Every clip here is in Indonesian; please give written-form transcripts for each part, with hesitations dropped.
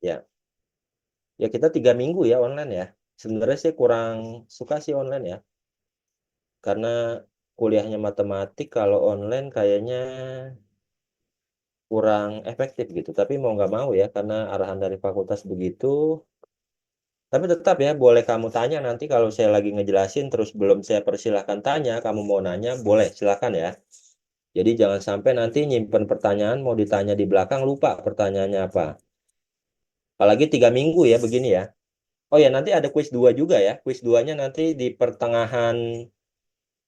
Ya, ya kita 3 minggu ya online ya. Sebenarnya sih kurang suka sih online ya, karena kuliahnya matematik kalau online kayaknya kurang efektif gitu. Tapi mau nggak mau ya, karena arahan dari fakultas begitu. Tapi tetap ya, boleh kamu tanya nanti kalau saya lagi ngejelasin terus belum saya persilahkan tanya, kamu mau nanya, boleh silakan ya. Jadi jangan sampai nanti nyimpen pertanyaan mau ditanya di belakang lupa pertanyaannya apa. Apalagi 3 minggu ya begini ya. Oh ya, nanti ada kuis 2 juga ya. Kuis duanya nanti di pertengahan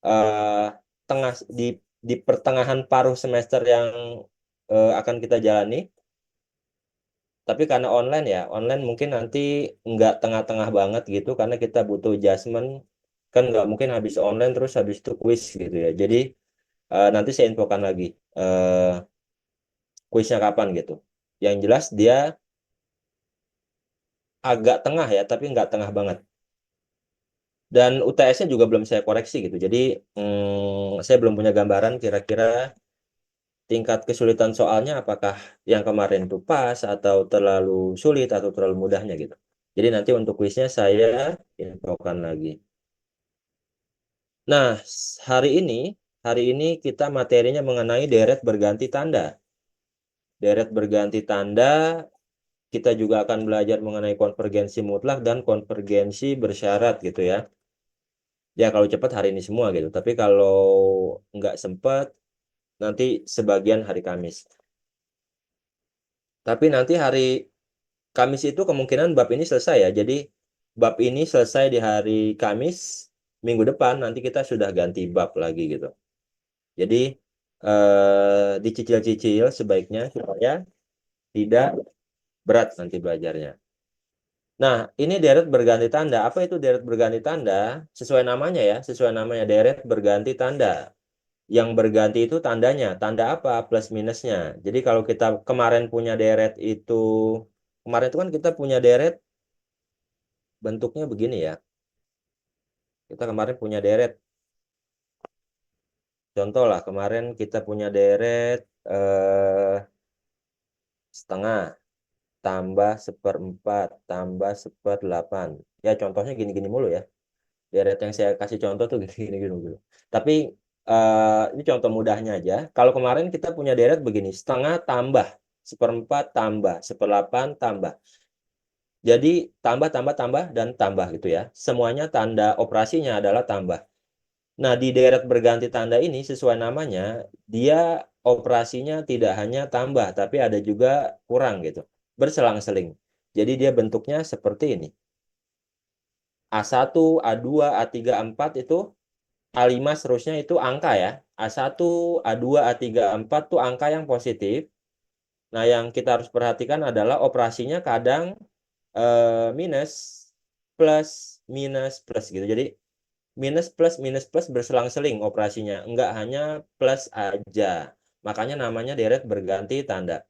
eh, tengah di pertengahan paruh semester yang akan kita jalani. Tapi karena online ya, online mungkin nanti nggak tengah-tengah banget gitu, karena kita butuh adjustment. Kan nggak mungkin habis online terus habis itu quiz gitu ya. Jadi nanti saya infokan lagi eh kuisnya kapan gitu. Yang jelas dia agak tengah ya, tapi nggak tengah banget. Dan UTS-nya juga belum saya koreksi gitu. Jadi saya belum punya gambaran kira-kira tingkat kesulitan soalnya apakah yang kemarin itu pas atau terlalu sulit atau terlalu mudahnya gitu. Jadi nanti untuk kuisnya saya infokan lagi. Nah, hari ini kita materinya mengenai deret berganti tanda. Deret berganti tanda, kita juga akan belajar mengenai konvergensi mutlak dan konvergensi bersyarat gitu ya. Ya kalau cepat hari ini semua gitu. Tapi kalau nggak sempat, nanti sebagian hari Kamis. Tapi nanti hari Kamis itu kemungkinan bab ini selesai ya. Jadi bab ini selesai di hari Kamis, minggu depan nanti kita sudah ganti bab lagi gitu. Jadi dicicil-cicil sebaiknya supaya tidak berat nanti belajarnya. Nah, ini deret berganti tanda. Apa itu deret berganti tanda? Sesuai namanya ya, sesuai namanya deret berganti tanda. Yang berganti itu tandanya. Tanda apa? Plus minusnya. Jadi kalau kita kemarin punya deret itu, kemarin itu kan kita punya deret bentuknya begini ya. Kita kemarin punya deret. Contoh lah, kemarin kita punya deret setengah tambah seperempat tambah seperdelapan. Ya contohnya gini-gini mulu ya. Deret yang saya kasih contoh tuh gini-gini dulu. Tapi ini contoh mudahnya aja. Kalau kemarin kita punya deret begini, setengah tambah seperempat tambah seperdelapan tambah. Jadi tambah tambah tambah dan tambah gitu ya. Semuanya tanda operasinya adalah tambah. Nah, di deret berganti tanda ini sesuai namanya, dia operasinya tidak hanya tambah, tapi ada juga kurang gitu. Berselang-seling. Jadi dia bentuknya seperti ini. A1, A2, A3, A4 itu, A5 seterusnya itu angka ya. A1, A2, A3, A4 itu angka yang positif. Nah, yang kita harus perhatikan adalah operasinya kadang minus, plus, minus, plus gitu. Jadi minus plus berselang-seling operasinya, enggak hanya plus aja. Makanya namanya deret berganti tanda.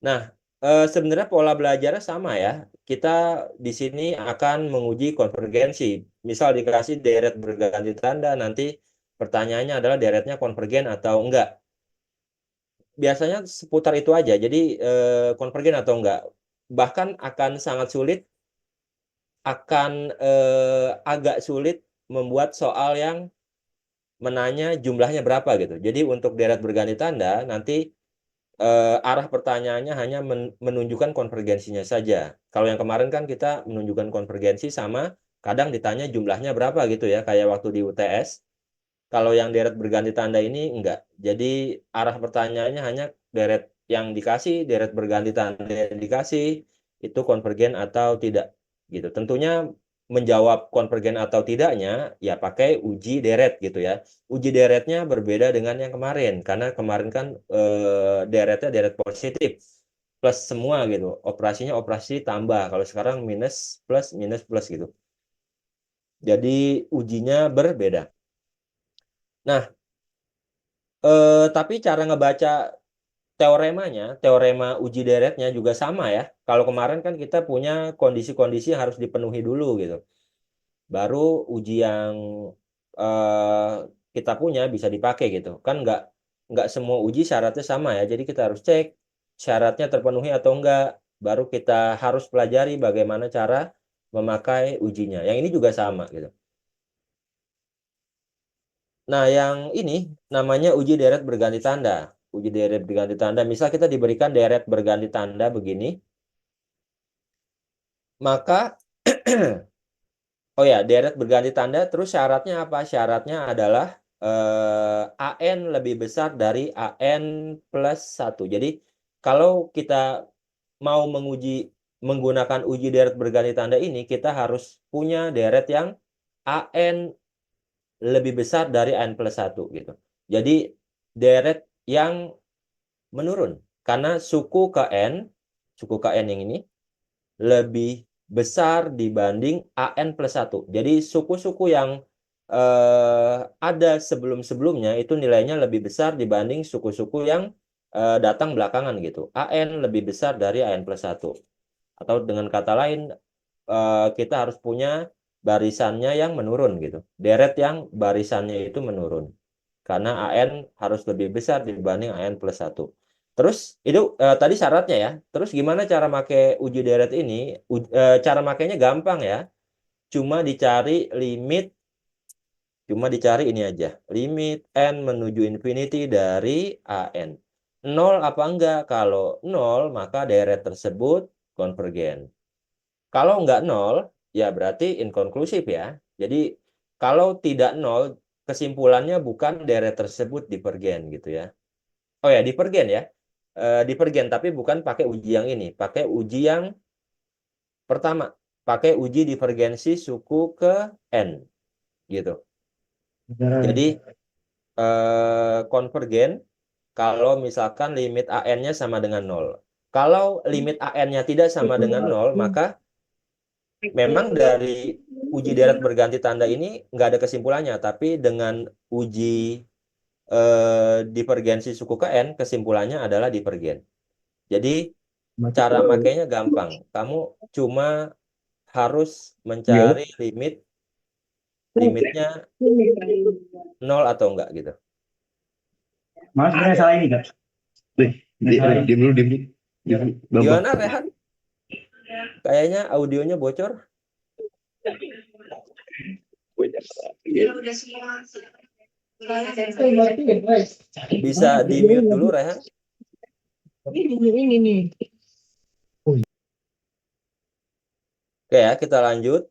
Nah, sebenarnya pola belajarnya sama ya. Kita di sini akan menguji konvergensi. Misal dikasih deret berganti tanda, nanti pertanyaannya adalah deretnya konvergen atau enggak. Biasanya seputar itu aja. Jadi konvergen atau enggak. Bahkan akan agak sulit membuat soal yang menanya jumlahnya berapa gitu. Jadi untuk deret berganti tanda nanti arah pertanyaannya hanya menunjukkan konvergensinya saja. Kalau yang kemarin kan kita menunjukkan konvergensi sama kadang ditanya jumlahnya berapa gitu ya, kayak waktu di UTS. Kalau yang deret berganti tanda ini enggak. Jadi arah pertanyaannya hanya deret yang dikasih, deret berganti tanda yang dikasih itu konvergen atau tidak gitu. Tentunya menjawab konvergen atau tidaknya ya pakai uji deret gitu ya. Uji deretnya berbeda dengan yang kemarin karena kemarin kan deretnya deret positif plus semua gitu. Operasinya operasi tambah. Kalau sekarang minus plus gitu. Jadi ujinya berbeda. Nah, tapi cara ngebaca teorema uji deretnya juga sama ya. Kalau kemarin kan kita punya kondisi-kondisi yang harus dipenuhi dulu gitu. Baru uji yang eh, kita punya bisa dipakai gitu. Kan nggak semua uji syaratnya sama ya. Jadi kita harus cek syaratnya terpenuhi atau enggak. baru kita harus pelajari bagaimana cara memakai ujinya. Yang ini juga sama gitu. Nah, yang ini namanya uji deret berganti tanda. Uji deret berganti tanda, misal kita diberikan deret berganti tanda begini, maka oh ya, deret berganti tanda, terus syaratnya apa? Syaratnya adalah AN lebih besar dari AN plus 1. Jadi, kalau kita mau menguji menggunakan uji deret berganti tanda ini, kita harus punya deret yang AN lebih besar dari AN plus 1 gitu. Jadi, deret yang menurun. Karena suku KN yang ini, lebih besar dibanding AN plus 1. Jadi suku-suku yang ada sebelum-sebelumnya itu nilainya lebih besar dibanding suku-suku yang datang belakangan gitu. AN lebih besar dari AN plus 1. Atau dengan kata lain, kita harus punya barisannya yang menurun gitu. Deret yang barisannya itu menurun. Karena AN harus lebih besar dibanding AN plus 1. Terus itu tadi syaratnya ya. Terus gimana cara pakai uji deret ini? Cara makainya gampang ya. Cuma dicari limit, cuma dicari ini aja. Limit N menuju infinity dari AN. 0 apa enggak? Kalau 0 maka deret tersebut konvergen. Kalau enggak 0 ya berarti inkonklusif ya. Jadi kalau tidak 0 kesimpulannya bukan deret tersebut divergen gitu ya. Oh ya, divergen ya. Divergen, tapi bukan pakai uji yang ini. Pakai uji yang pertama. Pakai uji divergensi suku ke N. Gitu. Jadi, konvergen kalau misalkan limit AN-nya sama dengan 0. Kalau limit AN-nya tidak sama dengan 0, maka memang dari uji deret berganti tanda ini nggak ada kesimpulannya. Tapi dengan uji divergensi suku ke N, kesimpulannya adalah divergen. Jadi, cara makainya gampang. Kamu cuma harus mencari limitnya 0 atau enggak gitu. Mas sebenarnya salah ini kak. Diam dulu, diam dulu. Gimana, Rehan? Kayaknya audionya bocor. Bisa di-mute dulu, Rehan. Ini nih. Oke ya, kita lanjut.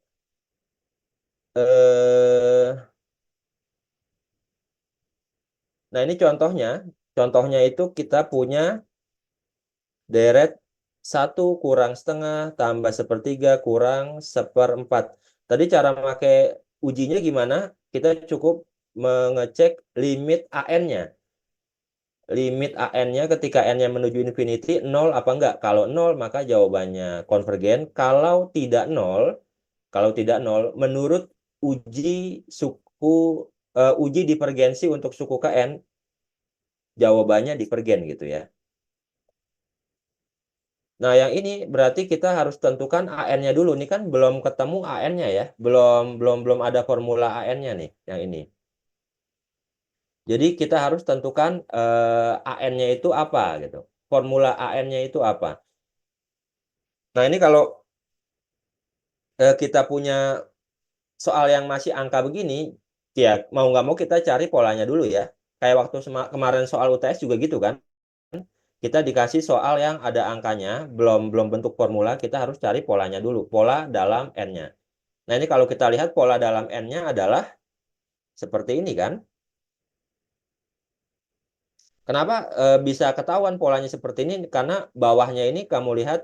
Nah, ini contohnya. Contohnya itu kita punya deret 1 kurang setengah tambah sepertiga kurang seperempat. Tadi cara memakai ujinya gimana? Kita cukup mengecek limit AN-nya. Limit AN-nya ketika N-nya menuju infinity 0 apa enggak? Kalau 0 maka jawabannya konvergen. Kalau tidak 0 menurut uji divergensi untuk suku KN jawabannya divergen gitu ya. Nah, yang ini berarti kita harus tentukan AN-nya dulu. Ini kan belum ketemu AN-nya ya. Belum ada formula AN-nya nih yang ini. Jadi kita harus tentukan AN-nya itu apa gitu. Formula AN-nya itu apa. Nah, ini kalau kita punya soal yang masih angka begini, ya mau nggak mau kita cari polanya dulu ya. Kayak waktu kemarin soal UTS juga gitu kan. Kita dikasih soal yang ada angkanya, belum bentuk formula, kita harus cari polanya dulu, pola dalam N-nya. Nah, ini kalau kita lihat pola dalam N-nya adalah seperti ini kan. Kenapa bisa ketahuan polanya seperti ini? Karena bawahnya ini kamu lihat,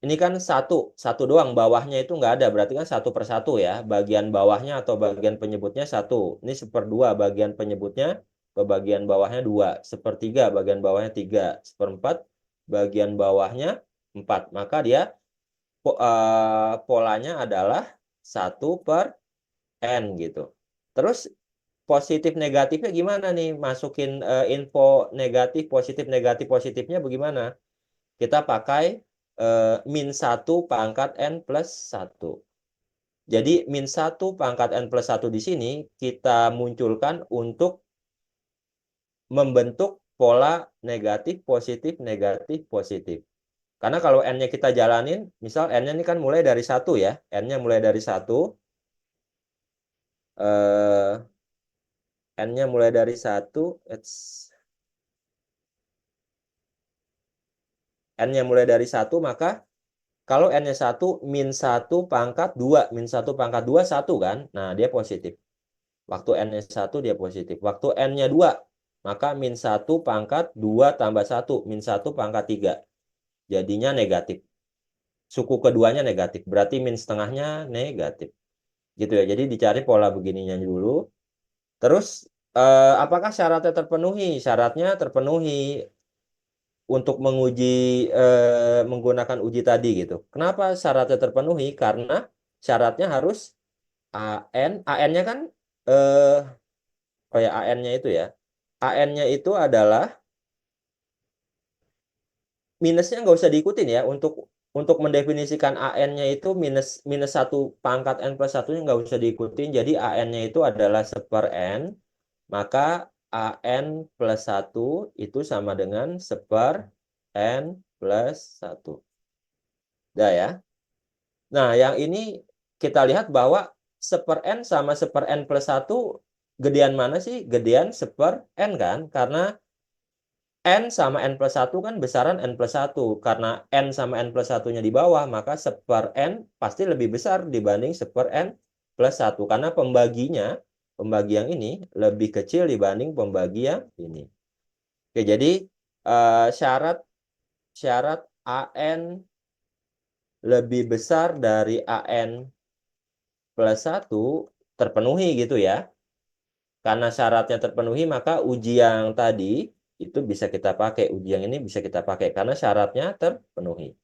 ini kan satu doang, bawahnya itu nggak ada, berarti kan 1/1 ya. Bagian bawahnya atau bagian penyebutnya 1. Ini 1/2, bagian penyebutnya ke bagian bawahnya 2. 1/3, bagian bawahnya 3. 1/4, bagian bawahnya 4. Maka dia polanya adalah 1/n gitu. Terus positif negatifnya gimana nih? Masukin info negatif positifnya bagaimana? Kita pakai min 1 pangkat N plus 1. Jadi min 1 pangkat N plus 1 di sini kita munculkan untuk membentuk pola negatif, positif, negatif, positif. Karena kalau N-nya kita jalanin, misal N-nya ini kan mulai dari 1 ya. N-nya mulai dari 1. N-nya mulai dari 1. N-nya mulai dari 1, maka kalau N-nya 1, min 1 pangkat 2. Min 1 pangkat 2, 1 kan? Nah, dia positif. Waktu N-nya 1, dia positif. Waktu N-nya 2, maka min 1 pangkat 2 tambah 1. Min 1 pangkat 3. Jadinya negatif. Suku keduanya negatif. Berarti min setengahnya negatif. Gitu ya. Jadi dicari pola begininya dulu. Terus, apakah syaratnya terpenuhi? Syaratnya terpenuhi untuk menguji menggunakan uji tadi gitu. Kenapa syaratnya terpenuhi? Karena syaratnya harus AN-nya kan kayak AN-nya itu ya. AN-nya itu adalah minusnya nggak usah diikutin ya. Untuk mendefinisikan AN-nya itu minus 1 pangkat N plus 1-nya nggak usah diikutin. Jadi AN-nya itu adalah 1/n. Maka AN plus 1 itu sama dengan 1/n plus 1. Udah ya. Nah, yang ini kita lihat bahwa 1/n sama 1/n plus 1 gedean mana sih? Gedean 1/n kan? Karena N sama N plus 1 kan besaran N plus 1. Karena N sama N plus 1-nya di bawah, maka 1/n pasti lebih besar dibanding 1/n plus 1. Karena pembagi yang ini lebih kecil dibanding pembagi yang ini. Oke, jadi syarat AN lebih besar dari AN plus 1 terpenuhi gitu ya. Karena syaratnya terpenuhi, maka uji yang tadi itu bisa kita pakai. Uji yang ini bisa kita pakai karena syaratnya terpenuhi.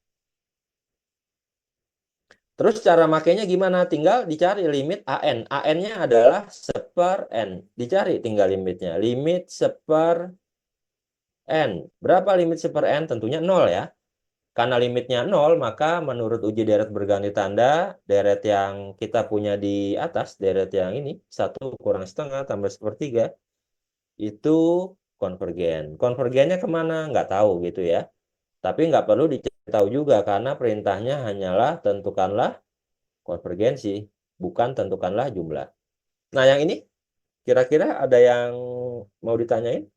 Terus cara makainya gimana? Tinggal dicari limit AN. AN-nya adalah 1/n. Dicari tinggal limitnya. Limit 1/n. Berapa limit 1/n? Tentunya 0 ya. Karena limitnya 0, maka menurut uji deret berganti tanda, deret yang kita punya di atas, deret yang ini, 1 kurang setengah tambah 1/3, itu konvergen. Konvergennya kemana? Nggak tahu gitu ya. Tapi nggak perlu dicari tahu juga, karena perintahnya hanyalah tentukanlah konvergensi, bukan tentukanlah jumlah. Nah, yang ini kira-kira ada yang mau ditanyain?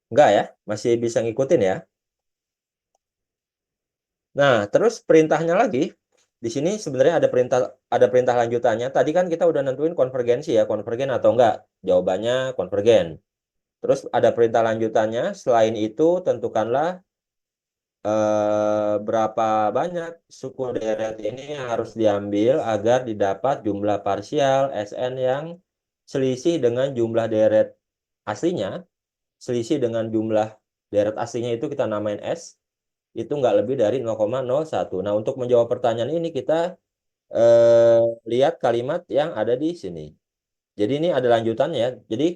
Enggak ya? Masih bisa ngikutin ya? Nah, terus perintahnya lagi. Di sini sebenarnya ada perintah lanjutannya. Tadi kan kita udah nentuin konvergensi ya, konvergen atau enggak. Jawabannya konvergen. Terus ada perintah lanjutannya. Selain itu, tentukanlah berapa banyak suku deret ini harus diambil agar didapat jumlah parsial Sn yang selisih dengan jumlah deret aslinya. Selisih dengan jumlah deret aslinya itu kita namain S. Itu nggak lebih dari 0,01. Nah, untuk menjawab pertanyaan ini kita lihat kalimat yang ada di sini. Jadi ini ada lanjutannya ya. Jadi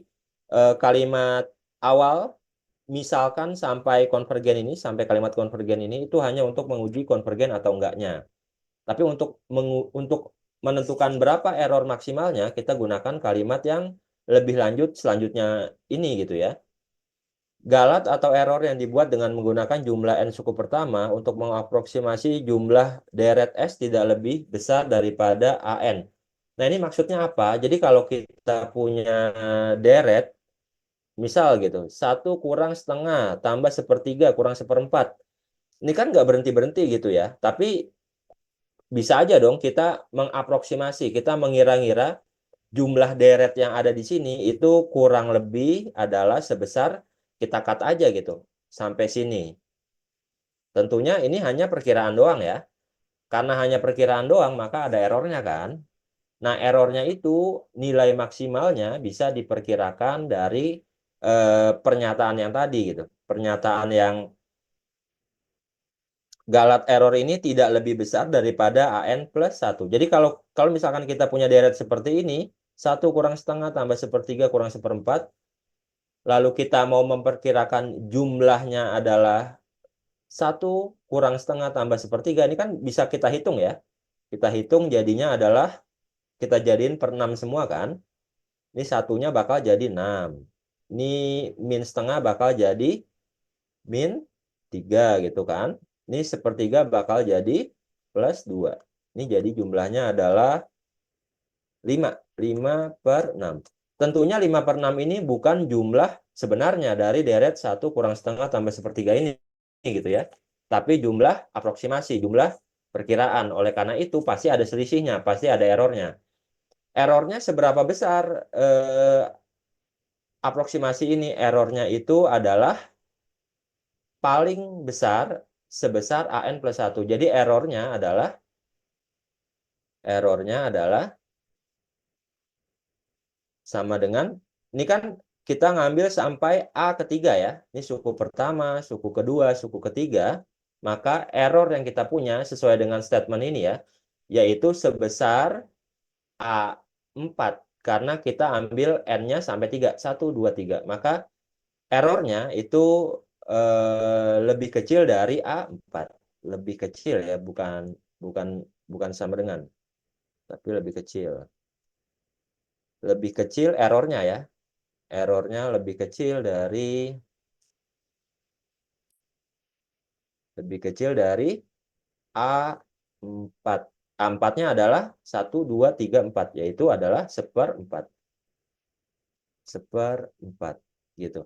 kalimat awal misalkan sampai konvergen ini, sampai kalimat konvergen ini itu hanya untuk menguji konvergen atau enggaknya. Tapi untuk menentukan berapa error maksimalnya, kita gunakan kalimat yang lebih lanjut selanjutnya ini gitu ya. Galat atau error yang dibuat dengan menggunakan jumlah n suku pertama untuk mengaproksimasi jumlah deret S tidak lebih besar daripada AN. Nah, ini maksudnya apa? Jadi kalau kita punya deret, misal gitu, 1 kurang setengah tambah 1/3 kurang 1/4. Ini kan nggak berhenti-berhenti gitu ya. Tapi bisa aja dong kita mengaproksimasi, kita mengira-ngira jumlah deret yang ada di sini itu kurang lebih adalah sebesar, kita cut aja gitu sampai sini. Tentunya ini hanya perkiraan doang ya. Karena hanya perkiraan doang, maka ada errornya kan. Nah, errornya itu nilai maksimalnya bisa diperkirakan dari pernyataan yang tadi gitu. Pernyataan yang galat error ini tidak lebih besar daripada AN plus 1. Jadi kalau misalkan kita punya deret seperti ini, 1 kurang setengah tambah 1/3 kurang 1/4, lalu kita mau memperkirakan jumlahnya adalah 1 kurang setengah tambah 1/3, ini kan bisa kita hitung ya. Kita hitung jadinya adalah, kita jadiin per 6 semua kan. Ini satunya bakal jadi 6. Ini min setengah bakal jadi min 3 gitu kan. Ini sepertiga bakal jadi plus 2. Ini jadi jumlahnya adalah 5. 5/6. Tentunya 5/6 ini bukan jumlah sebenarnya dari deret 1 kurang setengah tambah sepertiga ini gitu ya. Tapi jumlah aproksimasi, jumlah perkiraan. Oleh karena itu pasti ada selisihnya, pasti ada errornya. Errornya seberapa besar aproksimasi ini? Errornya itu adalah paling besar sebesar AN plus 1. Jadi errornya adalah sama dengan, ini kan kita ngambil sampai A ketiga ya. Ini suku pertama, suku kedua, suku ketiga. Maka error yang kita punya sesuai dengan statement ini ya, yaitu sebesar A4. Karena kita ambil N-nya sampai 3. 1, 2, 3. Maka errornya itu lebih kecil dari A4. Lebih kecil ya, bukan bukan bukan sama dengan, tapi lebih kecil. Lebih kecil errornya ya. Errornya lebih kecil dari A4. A4-nya adalah 1, 2, 3, 4. Yaitu adalah seperempat. Seperempat. Gitu.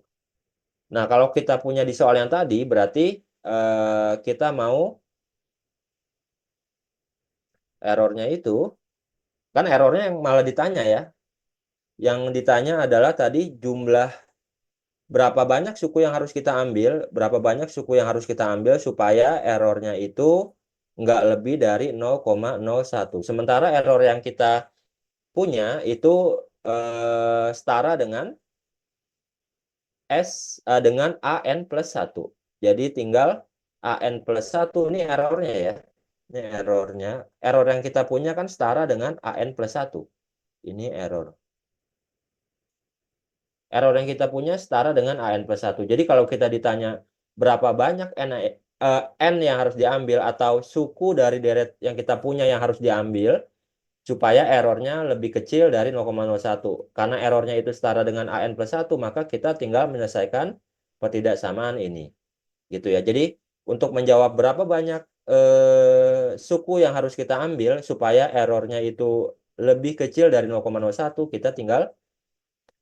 Nah, kalau kita punya di soal yang tadi, berarti kita mau errornya itu, kan errornya yang malah ditanya ya. Yang ditanya adalah tadi jumlah berapa banyak suku yang harus kita ambil, berapa banyak suku yang harus kita ambil supaya errornya itu nggak lebih dari 0,01. Sementara error yang kita punya itu setara dengan dengan AN plus 1. Jadi tinggal AN plus 1 ini errornya ya. Ini errornya. Error yang kita punya kan setara dengan AN plus 1. Ini error. Error yang kita punya setara dengan AN plus 1. Jadi kalau kita ditanya berapa banyak N yang harus diambil atau suku dari deret yang kita punya yang harus diambil supaya errornya lebih kecil dari 0,01. Karena errornya itu setara dengan AN plus 1, maka kita tinggal menyelesaikan ketidaksamaan ini. Gitu ya. Jadi untuk menjawab berapa banyak suku yang harus kita ambil supaya errornya itu lebih kecil dari 0,01, kita tinggal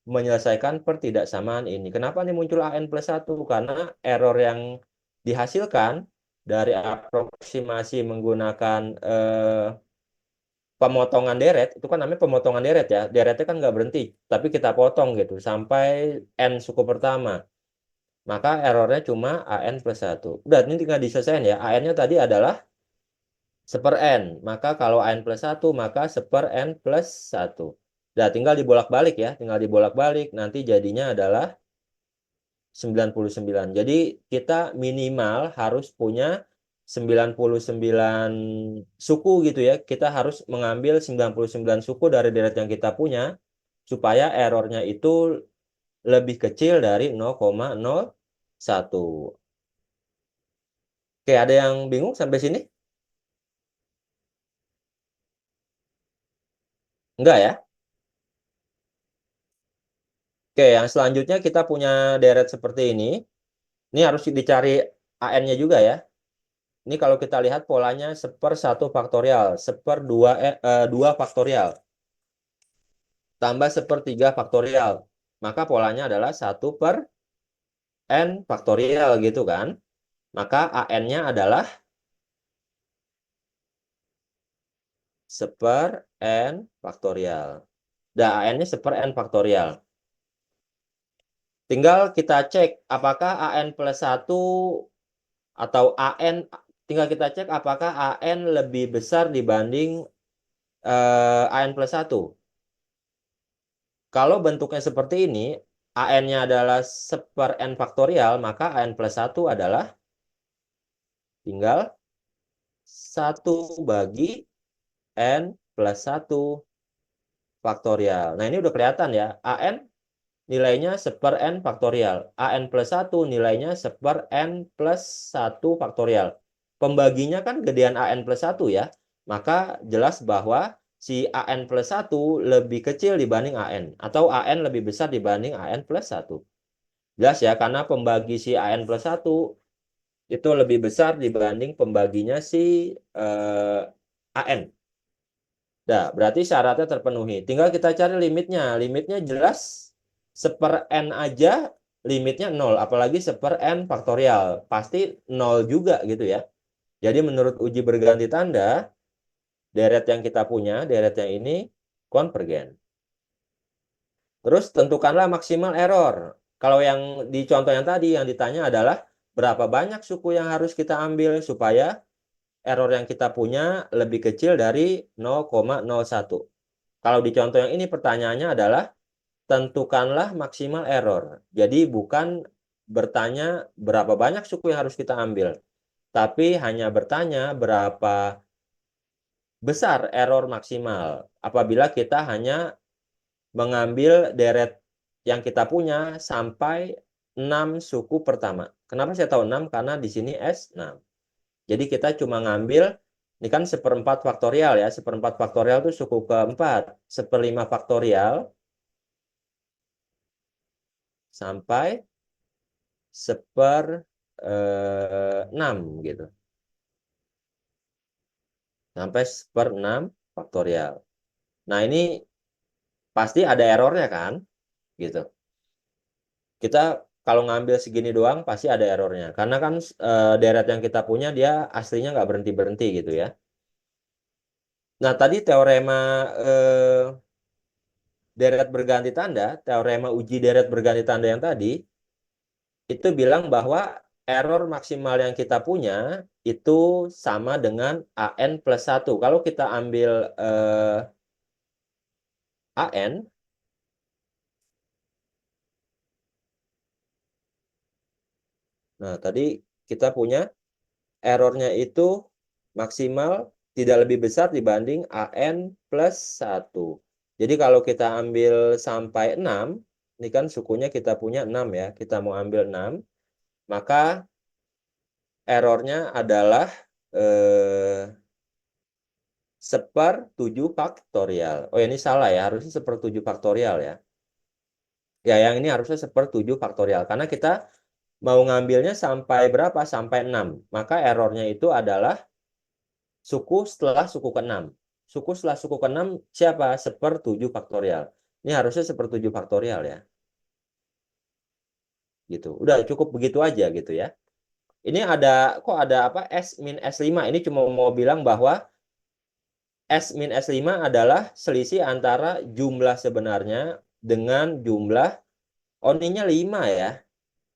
menyelesaikan pertidaksamaan ini. Kenapa nih muncul AN plus 1? Karena error yang dihasilkan dari aproksimasi menggunakan pemotongan deret, itu kan namanya pemotongan deret ya. Deretnya kan nggak berhenti, tapi kita potong gitu sampai N suku pertama. Maka errornya cuma AN plus 1. Udah, ini tinggal diselesaikan ya. AN-nya tadi adalah seper N. Maka kalau AN plus 1, maka seper N plus 1. Nah, tinggal dibolak-balik ya. Tinggal dibolak-balik. Nanti jadinya adalah 99. Jadi kita minimal harus punya 99 suku gitu ya. Kita harus mengambil 99 suku dari deret yang kita punya supaya errornya itu lebih kecil dari 0,01. Oke, ada yang bingung sampai sini? Enggak ya? Oke, yang selanjutnya kita punya deret seperti ini. Ini harus dicari AN-nya juga ya. Ini kalau kita lihat polanya seper 1 faktorial, seper 2 faktorial, tambah seper 3 faktorial. Maka polanya adalah 1/n faktorial gitu kan. Maka AN-nya adalah seper n faktorial. Dan AN-nya seper n faktorial. Tinggal kita cek apakah AN plus 1 atau AN, tinggal kita cek apakah AN lebih besar dibanding AN plus 1. Kalau bentuknya seperti ini, AN-nya adalah seper n faktorial, maka AN plus 1 adalah tinggal 1 bagi n plus 1 faktorial. Nah, ini udah kelihatan ya. AN nilainya seper n faktorial. AN plus 1 nilainya seper n plus 1 faktorial. Pembaginya kan gedean AN plus 1 ya. Maka jelas bahwa si AN plus 1 lebih kecil dibanding AN. Atau AN lebih besar dibanding AN plus 1. Jelas ya, karena pembagi si AN plus 1 itu lebih besar dibanding pembaginya si AN. Nah, berarti syaratnya terpenuhi. Tinggal kita cari limitnya. Limitnya jelas seper N aja limitnya 0. Apalagi seper N faktorial. Pasti 0 juga gitu ya. Jadi menurut uji berganti tanda, deret yang kita punya, deret yang ini konvergen. Terus tentukanlah maksimal error. Kalau yang di contoh yang tadi yang ditanya adalah berapa banyak suku yang harus kita ambil supaya error yang kita punya lebih kecil dari 0,01. Kalau di contoh yang ini pertanyaannya adalah tentukanlah maksimal error. Jadi bukan bertanya berapa banyak suku yang harus kita ambil, tapi hanya bertanya berapa besar error maksimal apabila kita hanya mengambil deret yang kita punya sampai 6 suku pertama. Kenapa saya tahu 6? Karena di sini S6. Jadi kita cuma ngambil, ini kan seperempat faktorial ya. Seperempat faktorial itu suku keempat. Seperlima faktorial sampai enam gitu. Sampai 1/6 faktorial. Nah ini pasti ada errornya kan? Gitu. Kita kalau ngambil segini doang pasti ada errornya. Karena kan deret yang kita punya dia aslinya nggak berhenti-berhenti gitu ya. Nah tadi teorema deret berganti tanda, teorema uji deret berganti tanda yang tadi, itu bilang bahwa error maksimal yang kita punya itu sama dengan AN plus 1. Kalau kita ambil AN, nah tadi kita punya errornya itu maksimal tidak lebih besar dibanding AN plus 1. Jadi kalau kita ambil sampai 6, ini kan sukunya kita punya 6 ya, kita mau ambil 6, maka errornya adalah eh, 1/7 faktorial. Oh ini salah ya, harusnya 1/7 faktorial ya. Ya yang ini harusnya 1/7 faktorial. Karena kita mau ngambilnya sampai berapa? Sampai 6. Maka errornya itu adalah suku setelah suku ke-6. Suku setelah suku ke-6 siapa? 1/7 faktorial. Ini harusnya 1/7 faktorial ya. Gitu. Udah cukup begitu aja gitu ya. Ini kok ada apa? S min S5. Ini cuma mau bilang bahwa S min S5 adalah selisih antara jumlah sebenarnya dengan jumlah, oh ininya 5 ya.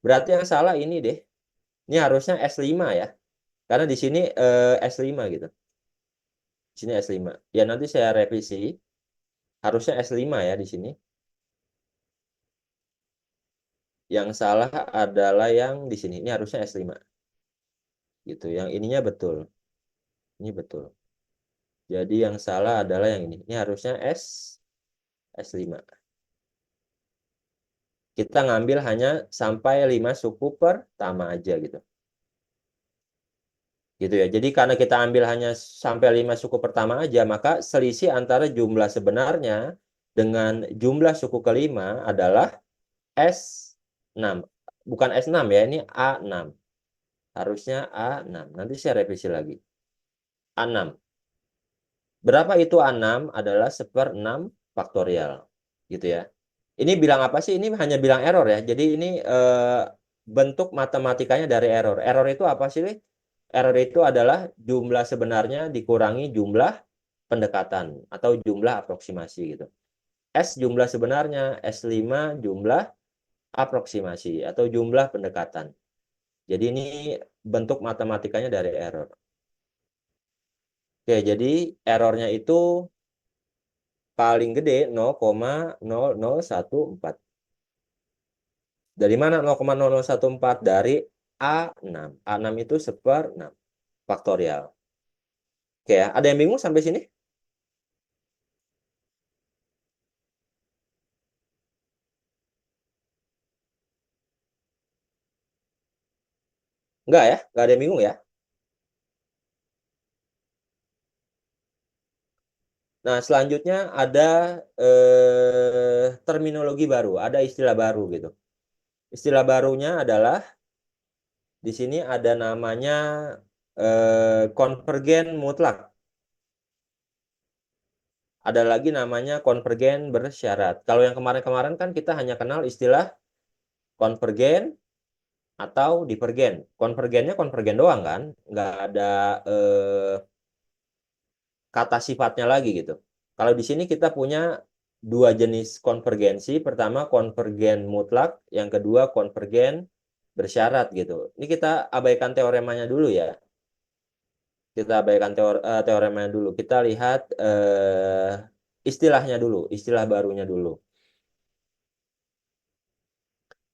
Berarti yang salah ini deh. Ini harusnya S5 ya. Karena di sini S5 gitu. Di sini S5. Ya nanti saya revisi. Harusnya S5 ya di sini. Yang salah adalah yang di sini. Ini harusnya S5. Gitu. Yang ininya betul. Ini betul. Jadi yang salah adalah yang ini. Ini harusnya S5. Kita ngambil hanya sampai 5 suku pertama aja gitu. Gitu ya. Jadi karena kita ambil hanya sampai 5 suku pertama aja, maka selisih antara jumlah sebenarnya dengan jumlah suku kelima adalah S6. Bukan S6 ya, ini A6. Harusnya A6. Nanti saya revisi lagi. A6. Berapa itu A6? Adalah 1/6 faktorial. Gitu ya. Ini bilang apa sih? Ini hanya bilang error ya. Jadi ini bentuk matematikanya dari error. Error itu apa sih? Error itu adalah jumlah sebenarnya dikurangi jumlah pendekatan atau jumlah aproksimasi gitu. S jumlah sebenarnya, S5 jumlah aproksimasi atau jumlah pendekatan. Jadi ini bentuk matematikanya dari error. Oke, jadi errornya itu paling gede 0,0014. Dari mana 0,0014? Dari A6. A6 itu 1/6 faktorial. Oke ya, ada yang bingung sampai sini? Enggak ya? Enggak ada yang bingung ya? Nah, selanjutnya ada terminologi baru, ada istilah baru gitu. Istilah barunya adalah di sini ada namanya konvergen mutlak. Ada lagi namanya konvergen bersyarat. Kalau yang kemarin-kemarin kan kita hanya kenal istilah konvergen atau divergen. Konvergennya konvergen doang kan, nggak ada kata sifatnya lagi gitu. Kalau di sini kita punya dua jenis konvergensi. Pertama konvergen mutlak, yang kedua konvergen bersyarat gitu. Ini kita abaikan teoremanya dulu ya. Kita abaikan teoremanya dulu. Kita lihat istilahnya dulu, istilah barunya dulu.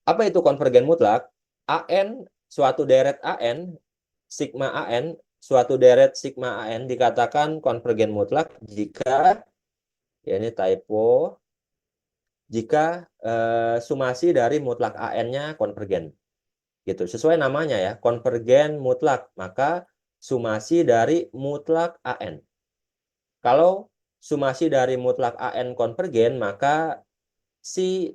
Apa itu konvergen mutlak? AN, suatu deret AN, sigma AN, suatu deret sigma AN dikatakan konvergen mutlak jika, ya ini typo, jika sumasi dari mutlak AN-nya konvergen. Gitu. Sesuai namanya ya, konvergen mutlak. Maka sumasi dari mutlak AN. Kalau sumasi dari mutlak AN konvergen, maka si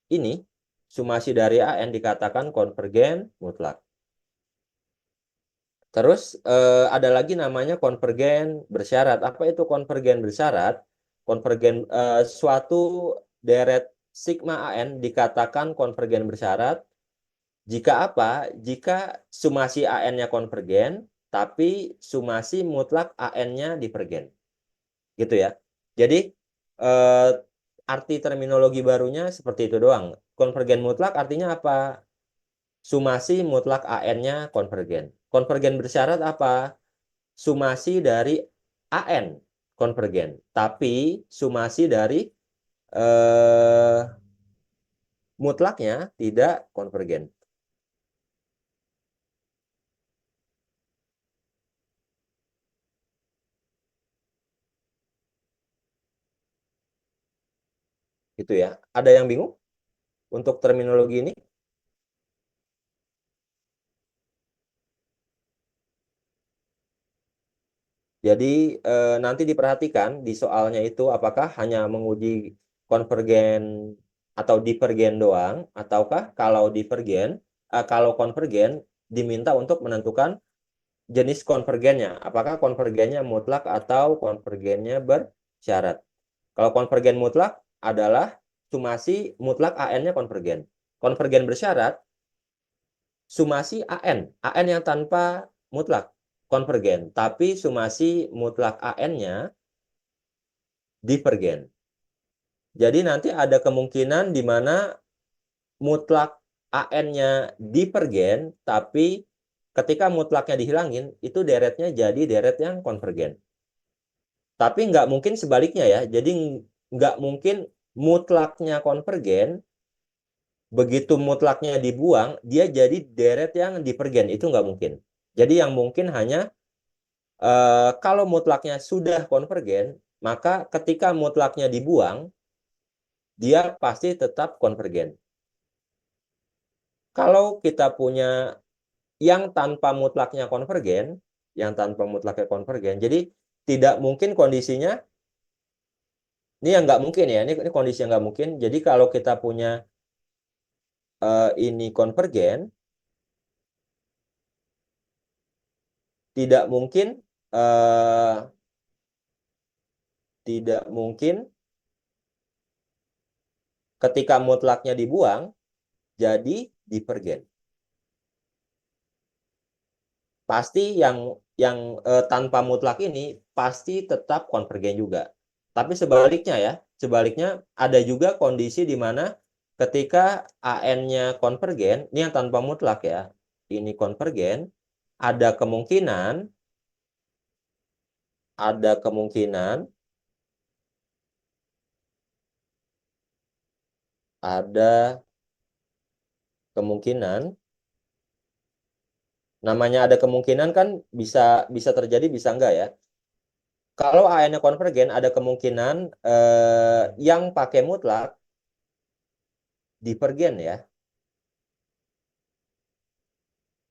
ini sumasi dari AN dikatakan konvergen mutlak. Terus ada lagi namanya konvergen bersyarat. Apa itu konvergen bersyarat? Konvergen suatu deret sigma AN dikatakan konvergen bersyarat jika apa? Jika sumasi AN-nya konvergen, tapi sumasi mutlak AN-nya divergen. Gitu ya. Jadi eh, arti terminologi barunya seperti itu doang. Konvergen mutlak artinya apa? Sumasi mutlak AN-nya konvergen. Konvergen bersyarat apa? Sumasi dari AN konvergen, tapi sumasi dari eh, mutlaknya tidak konvergen. Gitu ya. Ada yang bingung untuk terminologi ini? Jadi nanti diperhatikan di soalnya itu apakah hanya menguji konvergen atau divergen doang, ataukah kalau divergen, kalau konvergen diminta untuk menentukan jenis konvergennya, apakah konvergennya mutlak atau konvergennya bersyarat. Kalau konvergen mutlak adalah sumasi mutlak AN-nya konvergen. Konvergen bersyarat sumasi AN yang tanpa mutlak konvergen, tapi sumasi mutlak AN-nya divergen. Jadi nanti ada kemungkinan di mana mutlak AN-nya divergen, tapi ketika mutlaknya dihilangin, itu deretnya jadi deret yang konvergen. Tapi nggak mungkin sebaliknya ya. Jadi nggak mungkin mutlaknya konvergen, begitu mutlaknya dibuang, dia jadi deret yang divergen. Itu nggak mungkin. Jadi yang mungkin hanya kalau mutlaknya sudah konvergen, maka ketika mutlaknya dibuang, dia pasti tetap konvergen. Kalau kita punya yang tanpa mutlaknya konvergen, jadi tidak mungkin kondisinya, ini yang nggak mungkin ya, ini kondisi yang nggak mungkin. Jadi kalau kita punya ini konvergen, tidak mungkin eh, tidak mungkin ketika mutlaknya dibuang jadi divergen. Pasti yang tanpa mutlak ini pasti tetap konvergen juga. Tapi sebaliknya ya, sebaliknya ada juga kondisi di mana ketika AN-nya konvergen, ini yang tanpa mutlak ya, ini konvergen, ada kemungkinan, ada kemungkinan, ada kemungkinan, namanya ada kemungkinan kan bisa bisa terjadi bisa enggak ya. Kalau AN-nya konvergen ada kemungkinan yang pakai mutlak divergen ya.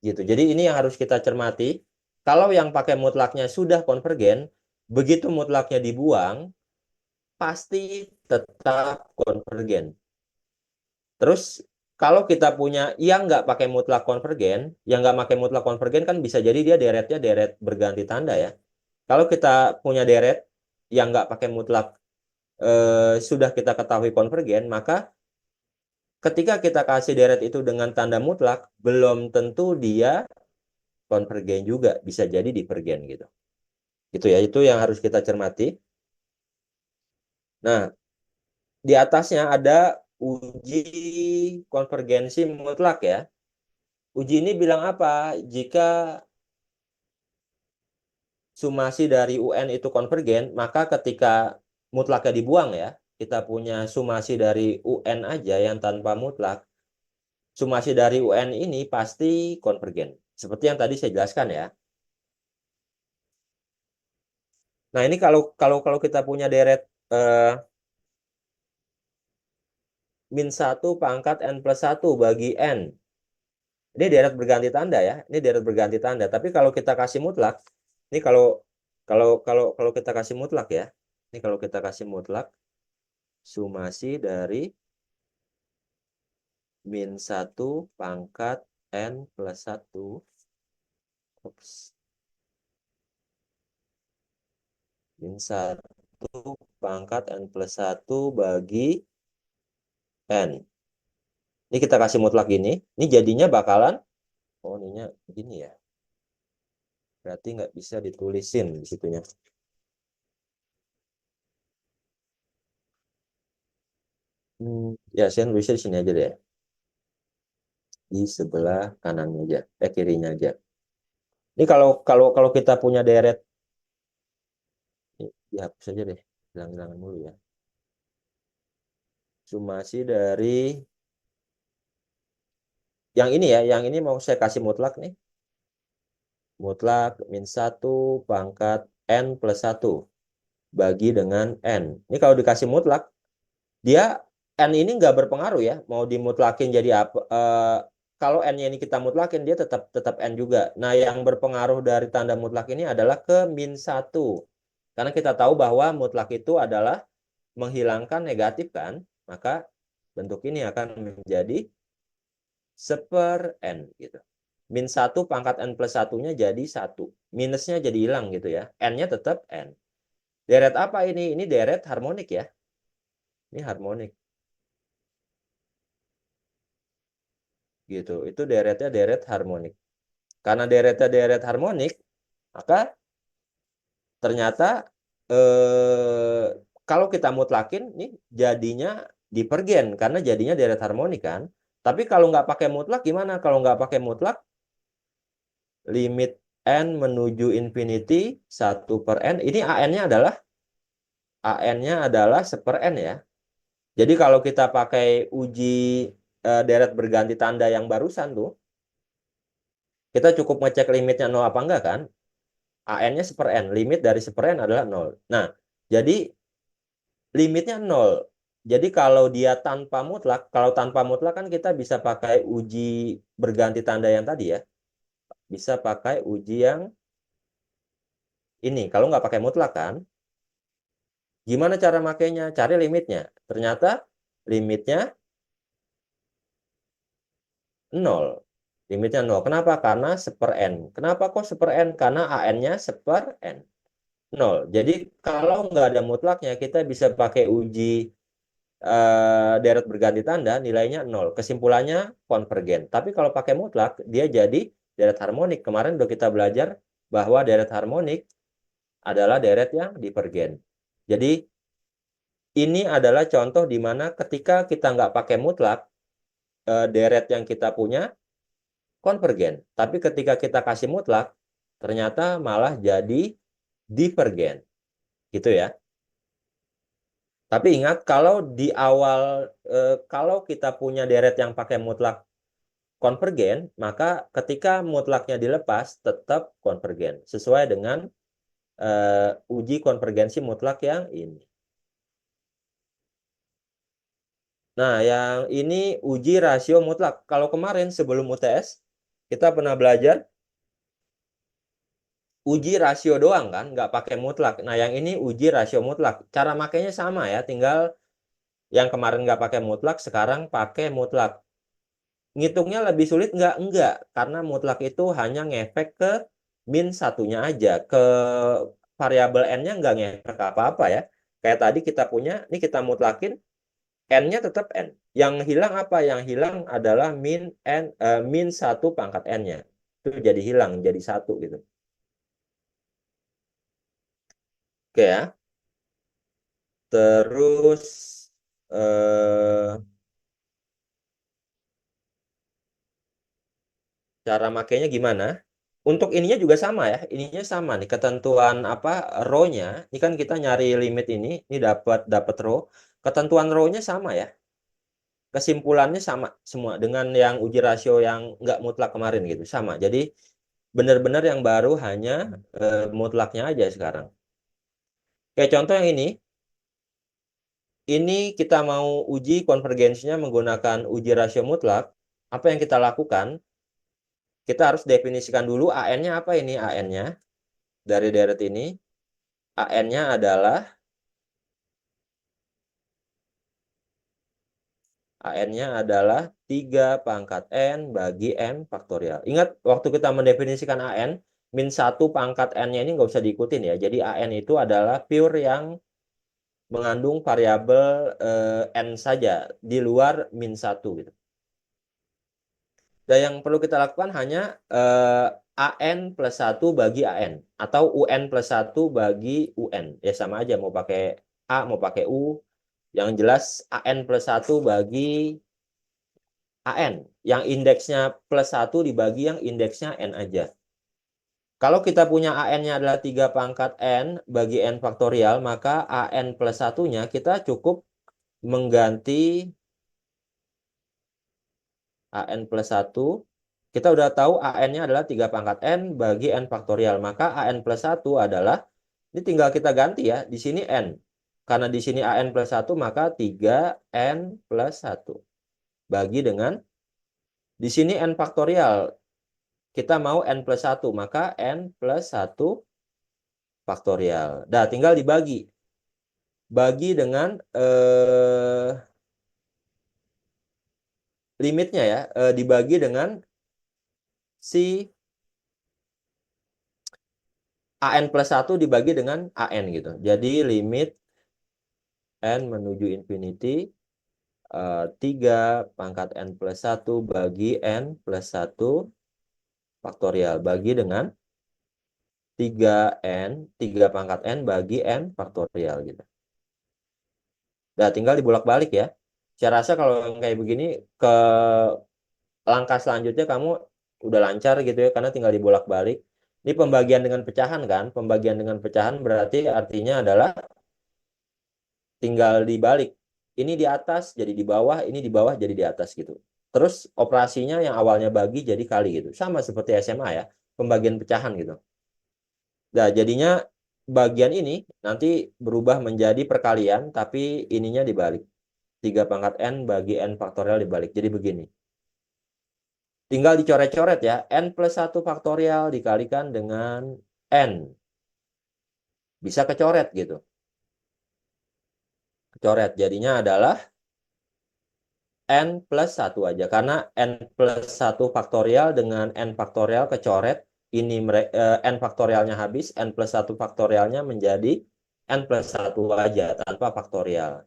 Gitu. Jadi ini yang harus kita cermati. Kalau yang pakai mutlaknya sudah konvergen, begitu mutlaknya dibuang, pasti tetap konvergen. Terus kalau kita punya yang nggak pakai mutlak konvergen, yang nggak pakai mutlak konvergen kan bisa jadi dia deretnya deret berganti tanda ya. Kalau kita punya deret yang nggak pakai mutlak sudah kita ketahui konvergen, maka ketika kita kasih deret itu dengan tanda mutlak, belum tentu dia konvergen juga, bisa jadi divergen gitu. Gitu ya, itu yang harus kita cermati. Nah, di atasnya ada uji konvergensi mutlak ya. Uji ini bilang apa? Jika sumasi dari UN itu konvergen, maka ketika mutlaknya dibuang ya, kita punya sumasi dari UN aja yang tanpa mutlak, sumasi dari UN ini pasti konvergen. Seperti yang tadi saya jelaskan ya. Nah, ini kalau kita punya deret min 1 pangkat N plus 1 bagi N. Ini deret berganti tanda ya. Ini deret berganti tanda. Tapi kalau kita kasih mutlak, ini kalau kita kasih mutlak ya. Ini kalau kita kasih mutlak sumasi dari min 1 pangkat N plus 1. Ups. Min 1 pangkat N plus 1 bagi N. Ini kita kasih mutlak gini. Ini jadinya bakalan, oh ininya gini ya. Berarti nggak bisa ditulisin di situnya. Ya, saya nulisnya di sini aja deh. Di sebelah kanannya aja, kirinya aja. Ini kalau kita punya deret, ini dihapus aja deh, hilang-hilangan dulu ya. Sumasi dari yang ini ya, yang ini mau saya kasih mutlak nih. Mutlak min 1 pangkat N plus 1 bagi dengan N. Ini kalau dikasih mutlak, dia N ini nggak berpengaruh ya, mau dimutlakin jadi apa. Kalau N-nya ini kita mutlakin, dia tetap N juga. Nah, yang berpengaruh dari tanda mutlak ini adalah ke min 1. Karena kita tahu bahwa mutlak itu adalah menghilangkan negatif kan, maka bentuk ini akan menjadi seper N gitu. Min 1 pangkat N plus 1-nya jadi 1. Minusnya jadi hilang gitu ya. N-nya tetap N. Deret apa ini? Ini deret harmonik ya. Ini harmonik. Gitu. Itu deretnya deret harmonik. Karena deretnya deret harmonik, maka ternyata kalau kita mutlakin nih jadinya divergen karena jadinya deret harmonik kan. Tapi kalau nggak pakai mutlak gimana? Kalau nggak pakai mutlak, limit n menuju infinity 1 per n. Ini AN-nya adalah seper n ya. Jadi kalau kita pakai uji deret berganti tanda yang barusan tuh, kita cukup ngecek limitnya 0 apa enggak kan? AN-nya seper n, limit dari seper n adalah 0. Nah, jadi limitnya 0. Jadi kalau dia tanpa mutlak, kalau tanpa mutlak kan kita bisa pakai uji berganti tanda yang tadi ya. Bisa pakai uji yang ini. Kalau nggak pakai mutlak kan, gimana cara makainya? Cari limitnya. Ternyata limitnya 0. Limitnya 0. Kenapa? Karena seper N. Kenapa kok seper N? Karena AN-nya seper N. 0. Jadi kalau nggak ada mutlaknya, kita bisa pakai uji deret berganti tanda, nilainya 0. Kesimpulannya konvergen. Tapi kalau pakai mutlak, dia jadi deret harmonik. Kemarin udah kita belajar bahwa deret harmonik adalah deret yang divergen. Jadi ini adalah contoh di mana ketika kita nggak pakai mutlak, deret yang kita punya konvergen. Tapi ketika kita kasih mutlak, ternyata malah jadi divergen. Gitu ya. Tapi ingat, kalau di awal, kalau kita punya deret yang pakai mutlak konvergen, maka ketika mutlaknya dilepas, tetap konvergen. Sesuai dengan uji konvergensi mutlak yang ini. Nah, yang ini uji rasio mutlak. Kalau kemarin sebelum UTS, kita pernah belajar uji rasio doang kan, nggak pakai mutlak. Nah, yang ini uji rasio mutlak. Cara makainya sama ya, tinggal yang kemarin nggak pakai mutlak, sekarang pakai mutlak. ngitungnya lebih sulit nggak? Enggak, karena mutlak itu hanya ngefek ke min satunya aja, ke variabel n-nya nggak ngefek apa-apa ya. Kayak tadi kita punya, ini kita mutlakin, n-nya tetap n. Yang hilang apa? Yang hilang adalah min 1 pangkat n-nya. Itu jadi hilang, jadi 1 gitu. Oke ya. Terus eh, cara makainya gimana? Untuk ininya juga sama ya. Ininya sama nih, ketentuan apa row-nya. Ini kan kita nyari limit ini dapat dapat row. Ketentuan row-nya sama ya. Kesimpulannya sama semua dengan yang uji rasio yang nggak mutlak kemarin gitu, sama. Jadi benar-benar yang baru hanya mutlaknya aja sekarang. Kayak contoh yang ini kita mau uji konvergensinya menggunakan uji rasio mutlak. Apa yang kita lakukan? Kita harus definisikan dulu AN-nya apa ini AN-nya dari deret ini. AN-nya adalah AN-nya adalah 3 pangkat N bagi N faktorial. Ingat, waktu kita mendefinisikan AN, min 1 pangkat N-nya ini nggak usah diikutin ya. Jadi AN itu adalah pure yang mengandung variabel N saja, di luar min 1 gitu. Dan yang perlu kita lakukan hanya AN plus 1 bagi AN. Atau UN plus 1 bagi UN. Ya sama aja, mau pakai A, mau pakai U. Yang jelas AN plus 1 bagi AN. Yang indeksnya plus 1 dibagi yang indeksnya N aja. Kalau kita punya AN-nya adalah 3 pangkat N bagi N faktorial, maka AN plus 1-nya kita cukup mengganti AN plus 1. Kita udah tahu AN-nya adalah 3 pangkat N bagi N faktorial. Maka AN plus 1 adalah, ini tinggal kita ganti ya, di sini N. Karena di sini AN plus 1, maka 3N plus 1. Bagi dengan, di sini N faktorial. Kita mau N plus 1, maka N plus 1 faktorial. Nah, tinggal dibagi. Bagi dengan limitnya ya, dibagi dengan si AN plus 1 dibagi dengan AN gitu. Jadi limit N menuju infinity 3 pangkat N plus 1 bagi N plus 1 faktorial. Bagi dengan 3N, 3 pangkat N bagi N faktorial gitu. Nah, tinggal dibolak-balik ya. Saya rasa kalau yang kayak begini, ke langkah selanjutnya kamu udah lancar gitu ya, karena tinggal dibolak-balik. Ini pembagian dengan pecahan kan. Pembagian dengan pecahan berarti artinya adalah tinggal dibalik. Ini di atas jadi di bawah, ini di bawah jadi di atas gitu. Terus operasinya yang awalnya bagi jadi kali gitu. Sama seperti SMA ya, pembagian pecahan gitu. Nah, jadinya bagian ini nanti berubah menjadi perkalian, tapi ininya dibalik. 3 pangkat N bagi N faktorial dibalik. Jadi begini. Tinggal dicoret-coret ya. N plus 1 faktorial dikalikan dengan N. Bisa kecoret gitu. Kecoret. Jadinya adalah N plus 1 aja. Karena N plus 1 faktorial dengan N faktorial kecoret. Ini N faktorialnya habis. N plus 1 faktorialnya menjadi N plus 1 aja tanpa faktorial.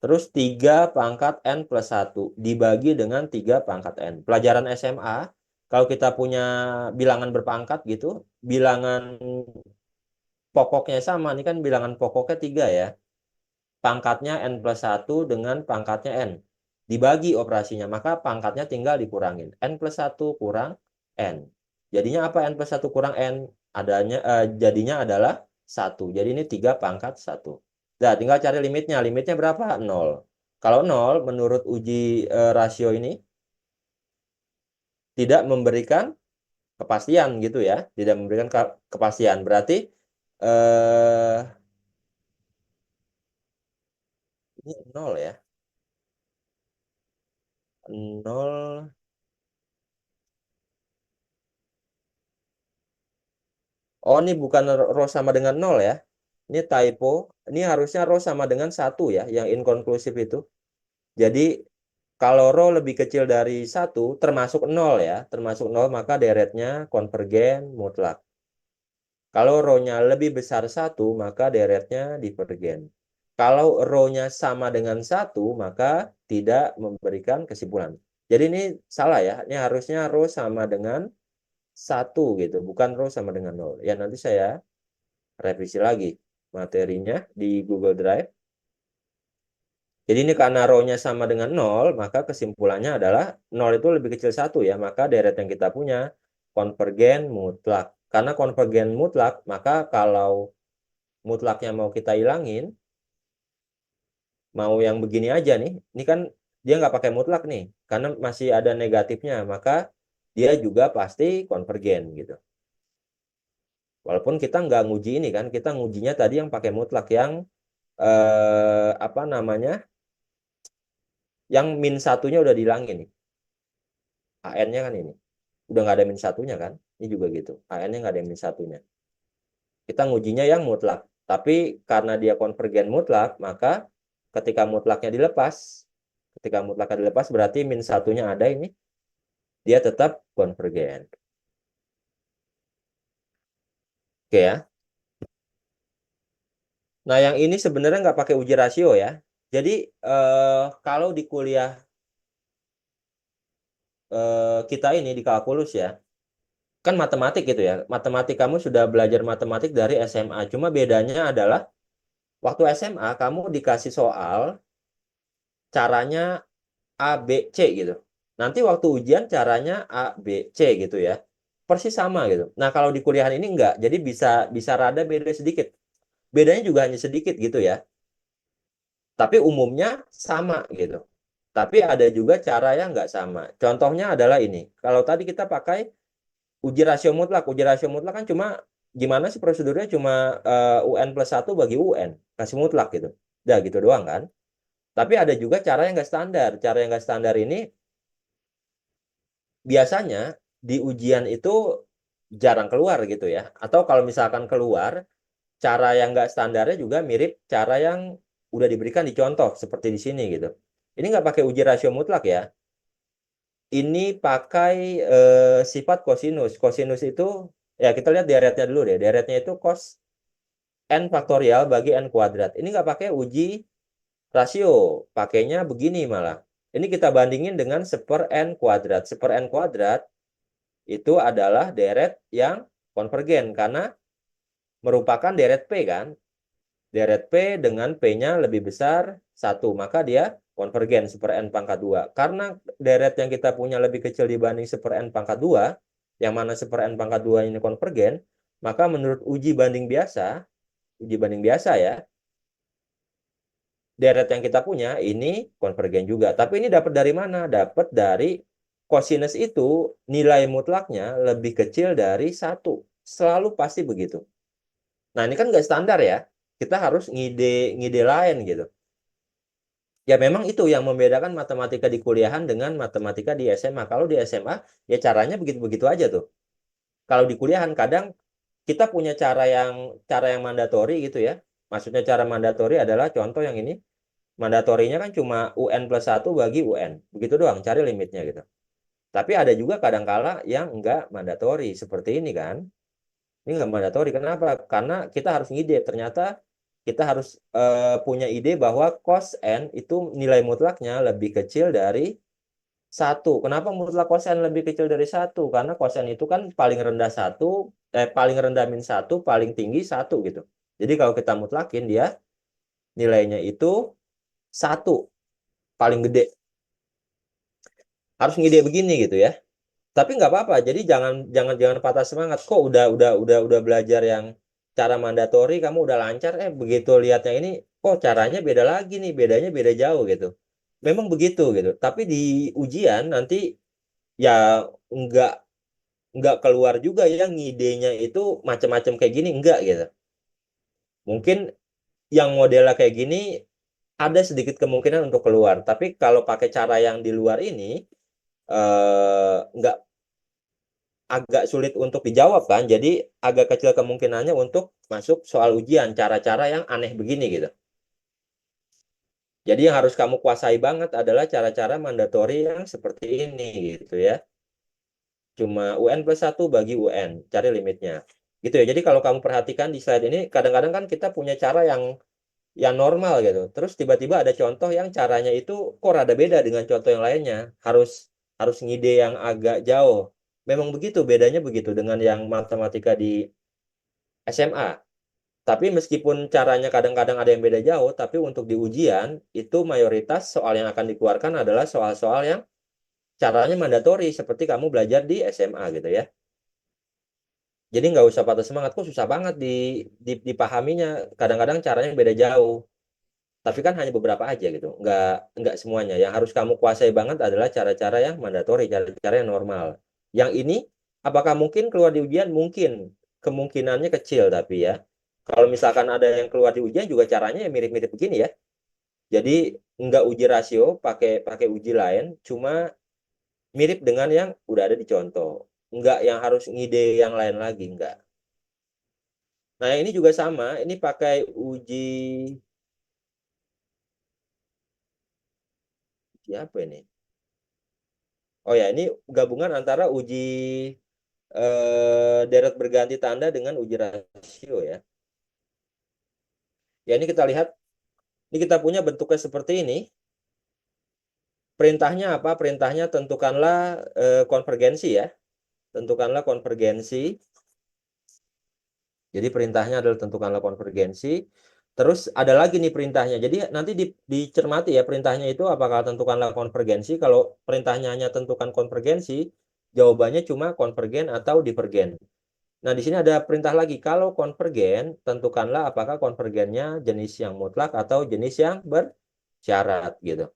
Terus 3 pangkat N plus 1 dibagi dengan 3 pangkat N. Pelajaran SMA, kalau kita punya bilangan berpangkat gitu, bilangan pokoknya sama. Ini kan bilangan pokoknya 3 ya. Pangkatnya N plus 1 dengan pangkatnya N. Dibagi operasinya, maka pangkatnya tinggal dikurangin. N plus 1 kurang N. Jadinya apa N plus 1 kurang N? Jadinya adalah 1. Jadi ini 3 pangkat 1. Nah, tinggal cari limitnya. Limitnya berapa? 0. Kalau 0, menurut uji rasio ini, tidak memberikan kepastian gitu ya. Tidak memberikan kepastian. Berarti eh, ini 0 ya. 0. Oh, ini bukan row sama dengan 0 ya. Ini typo. Ini harusnya row sama dengan 1 ya, yang inkonklusif itu. Jadi Kalau rho lebih kecil dari 1, termasuk 0 ya, termasuk 0, maka deretnya konvergen mutlak. Kalau rho-nya lebih besar 1, maka deretnya divergen. Kalau rho-nya sama dengan 1, maka tidak memberikan kesimpulan. Jadi ini salah ya, ini harusnya rho sama dengan 1 gitu, bukan rho sama dengan 0. Ya nanti saya revisi lagi materinya di Google Drive. Jadi ini karena rho-nya sama dengan 0, maka kesimpulannya adalah 0 itu lebih kecil 1 ya, maka deret yang kita punya konvergen mutlak. Karena konvergen mutlak, maka kalau mutlaknya mau kita hilangin, mau yang begini aja nih, ini kan dia nggak pakai mutlak nih, karena masih ada negatifnya, maka dia juga pasti konvergen gitu. Walaupun kita nggak nguji ini kan, kita ngujinya tadi yang pakai mutlak, yang apa namanya, yang min satunya udah dihilangin nih. AN-nya kan ini. Udah nggak ada min satunya kan. Ini juga gitu. AN-nya nggak ada min satunya. Kita ngujinya yang mutlak. Tapi karena dia konvergen mutlak, maka ketika mutlaknya dilepas berarti min satunya ada ini. Dia tetap konvergen. Oke ya. Nah yang ini sebenarnya nggak pakai uji rasio ya. Jadi kalau di kuliah kita ini di kalkulus ya, kan matematik gitu ya. Matematik kamu sudah belajar matematik dari SMA. Cuma bedanya adalah waktu SMA kamu dikasih soal caranya A, B, C gitu. Nanti waktu ujian caranya A, B, C gitu ya. Persis sama gitu. Nah, kalau di kuliahan ini enggak. Jadi bisa bisa rada beda sedikit. Bedanya juga hanya sedikit gitu ya. Tapi umumnya sama gitu. Tapi ada juga cara yang nggak sama. Contohnya adalah ini. Kalau tadi kita pakai uji rasio mutlak. Uji rasio mutlak kan cuma gimana sih prosedurnya, cuma UN plus 1 bagi UN. Kasih mutlak gitu. Udah gitu doang kan. Tapi ada juga cara yang nggak standar. Cara yang nggak standar ini biasanya di ujian itu jarang keluar gitu ya. Atau kalau misalkan keluar, cara yang nggak standarnya juga mirip cara yang udah diberikan di contoh, seperti di sini gitu. Ini nggak pakai uji rasio mutlak ya. Ini pakai sifat kosinus. Kosinus itu, ya kita lihat deretnya dulu deh. Deretnya itu cos n faktorial bagi n kuadrat. Ini nggak pakai uji rasio, pakainya begini malah. Ini kita bandingin dengan seper n kuadrat. Seper n kuadrat itu adalah deret yang konvergen karena merupakan deret P kan. Deret P dengan P-nya lebih besar 1, maka dia konvergen seper n pangkat 2. Karena deret yang kita punya lebih kecil dibanding seper n pangkat 2, yang mana seper n pangkat 2 ini konvergen, maka menurut uji banding biasa ya, deret yang kita punya ini konvergen juga. Tapi ini dapat dari mana? Dapat dari kosinus itu nilai mutlaknya lebih kecil dari 1. Selalu pasti begitu. Nah, ini kan nggak standar ya. Kita harus ngide lain gitu. Ya memang itu yang membedakan matematika di kuliahan dengan matematika di SMA. Kalau di SMA ya caranya begitu-begitu aja tuh. Kalau di kuliahan kadang kita punya cara yang mandatori gitu ya. Maksudnya cara mandatori adalah contoh yang ini. Mandatorinya kan cuma UN plus 1 bagi UN. Begitu doang, cari limitnya gitu. Tapi ada juga kadangkala yang enggak mandatori. Seperti ini kan. Ini enggak mandatori. Kenapa? Karena kita harus ngide. Ternyata kita harus punya ide bahwa cos N itu nilai mutlaknya lebih kecil dari 1. Kenapa mutlak cos N lebih kecil dari 1? Karena cos N itu kan paling rendah 1, paling rendah min 1, paling tinggi 1 gitu. Jadi kalau kita mutlakin dia nilainya itu 1, paling gede. Harus ngide begini gitu ya. Tapi nggak apa-apa. Jadi jangan jangan jangan patah semangat. Kok udah belajar yang cara mandatori kamu udah lancar, begitu lihatnya ini, oh caranya beda lagi nih, bedanya beda jauh gitu. Memang begitu gitu. Tapi di ujian nanti ya nggak nggak keluar juga ya ngidenya itu macam-macam kayak gini, enggak gitu. Mungkin yang modelnya kayak gini ada sedikit kemungkinan untuk keluar. Tapi kalau pakai cara yang di luar ini nggak, agak sulit untuk dijawab kan. Jadi agak kecil kemungkinannya untuk masuk soal ujian cara-cara yang aneh begini gitu. Jadi yang harus kamu kuasai banget adalah cara-cara mandatori yang seperti ini gitu ya. Cuma UN plus 1 bagi UN, cari limitnya. Gitu ya. Jadi kalau kamu perhatikan di slide ini, kadang-kadang kan kita punya cara yang normal gitu. Terus tiba-tiba ada contoh yang caranya itu kok rada beda dengan contoh yang lainnya. Harus harus ngide yang agak jauh. Memang begitu, bedanya begitu dengan yang matematika di SMA. Tapi meskipun caranya kadang-kadang ada yang beda jauh, tapi untuk di ujian itu mayoritas soal yang akan dikeluarkan adalah soal-soal yang caranya mandatori seperti kamu belajar di SMA gitu ya. Jadi nggak usah patah semangat, kok susah banget dipahaminya. Kadang-kadang caranya beda jauh. Tapi kan hanya beberapa aja gitu, nggak semuanya. Yang harus kamu kuasai banget adalah cara-cara yang mandatori, cara-cara yang normal. Yang ini, apakah mungkin keluar di ujian? Mungkin, kemungkinannya kecil tapi ya. Kalau misalkan ada yang keluar di ujian juga caranya ya mirip-mirip begini ya. Jadi nggak uji rasio, pakai pakai uji lain, cuma mirip dengan yang udah ada di contoh. Nggak yang harus ngide yang lain lagi, nggak. Nah, ini juga sama, ini pakai uji apa ini? Oh ya, ini gabungan antara uji deret berganti tanda dengan uji rasio ya. Ya ini kita lihat, ini kita punya bentuknya seperti ini. Perintahnya apa? Perintahnya tentukanlah konvergensi ya. Tentukanlah konvergensi. Jadi perintahnya adalah tentukanlah konvergensi. Terus ada lagi nih perintahnya. Jadi nanti dicermati ya perintahnya itu apakah tentukanlah konvergensi. Kalau perintahnya hanya tentukan konvergensi, jawabannya cuma konvergen atau divergen. Nah, di sini ada perintah lagi. Kalau konvergen, tentukanlah apakah konvergennya jenis yang mutlak atau jenis yang bersyarat gitu.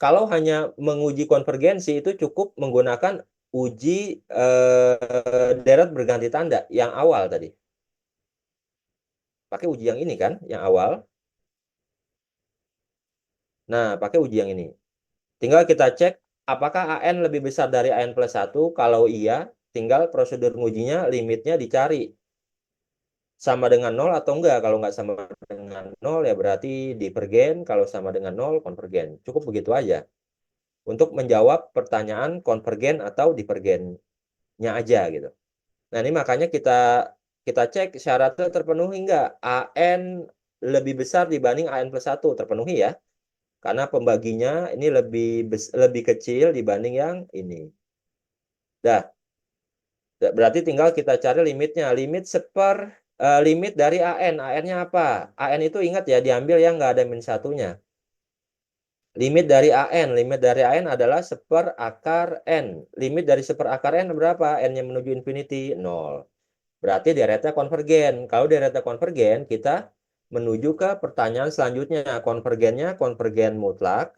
Kalau hanya menguji konvergensi itu cukup menggunakan uji deret berganti tanda yang awal tadi. Pakai uji yang ini kan, yang awal. Nah, pakai uji yang ini. Tinggal kita cek apakah AN lebih besar dari AN plus 1. Kalau iya, tinggal prosedur ngujinya limitnya dicari. Sama dengan 0 atau enggak. Kalau nggak sama dengan 0 ya berarti divergen. Kalau sama dengan 0 konvergen. Cukup begitu aja. Untuk menjawab pertanyaan konvergen atau divergennya aja gitu. Nah ini makanya kita kita cek syaratnya terpenuhi enggak. AN lebih besar dibanding AN plus 1 terpenuhi ya. Karena pembaginya ini lebih kecil dibanding yang ini. Dah, berarti tinggal kita cari limitnya. Limit dari AN. AN-nya apa? AN itu ingat ya, diambil yang nggak ada min satunya. Limit dari AN adalah seperakar N. Limit dari seperakar N berapa? N-nya menuju infinity, 0. Berarti deretnya konvergen. Kalau deretnya konvergen, kita menuju ke pertanyaan selanjutnya. Konvergennya konvergen mutlak